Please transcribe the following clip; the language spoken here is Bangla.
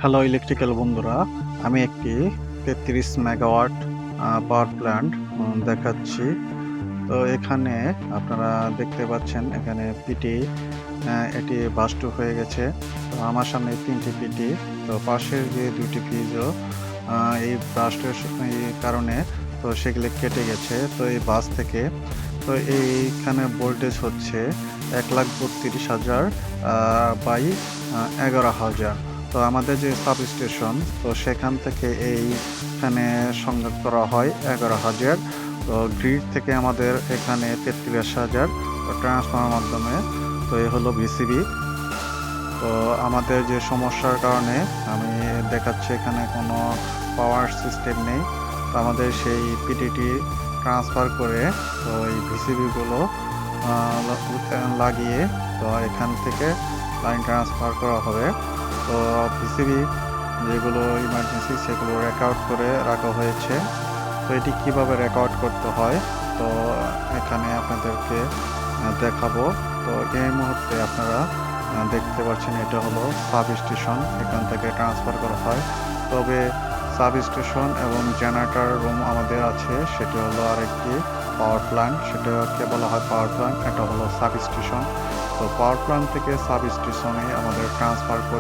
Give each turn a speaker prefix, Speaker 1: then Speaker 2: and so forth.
Speaker 1: হ্যালো ইলেকট্রিক্যাল বন্ধুরা, আমি একটি ৩৩ মেগাওয়াট পাওয়ার প্ল্যান্ট দেখাচ্ছি। তো এখানে আপনারা দেখতে পাচ্ছেন এখানে পিটি এটি বাস্ট হয়ে গেছে। তো আমার সামনে ৩টি পিটি, তো পাশের যে ২টি ফিউজও এই বাস্টের এই কারণে তো সেগুলো কেটে গেছে। তো এই বাস থেকে তো এইখানে ভোল্টেজ হচ্ছে ১,৩২,০০০ বাই ১১,০০০। তো আমাদের যে সাবস্টেশন, তো সেখান থেকে এইখানে সংযোগ করা হয় ১১,০০০। তো গ্রিড থেকে আমাদের এখানে ৩৩,০০০ ট্রান্সফর্মার মাধ্যমে। তো এই হলো ভিসিবি। তো আমাদের যে সমস্যার কারণে আমি দেখাচ্ছি এখানে কোনো পাওয়ার সিস্টেম নেই। তো আমাদের সেই পিটিটি ট্রান্সফার করে তো এই ভিসিবিগুলো লাগিয়ে তো এখান থেকে লাইন ট্রান্সফার করা হবে। তো ভিসিবি যেগুলো ইমার্জেন্সি সেগুলো রেকর্ড করে রাখা হয়েছে। তো এটি কিভাবে রেকর্ড করতে হয় তো এখানে আপনাদেরকে দেখাবো। তো এই মুহূর্তে আপনারা দেখতে পাচ্ছেন এটা হলো সাব স্টেশন, এখান থেকে ট্রান্সফার করা হয়। তবে সাব স্টেশন এবং জেনারেটর রুম আমাদের আছে, সেটি হলো আরেকটি পাওয়ার প্ল্যান্ট, সেটাকে বলা হয় পাওয়ার প্ল্যান্ট। এটা হলো সাব স্টেশন। তো পাওয়ার প্ল্যান্ট থেকে সাব স্টেশনে আমাদের ট্রান্সফার করে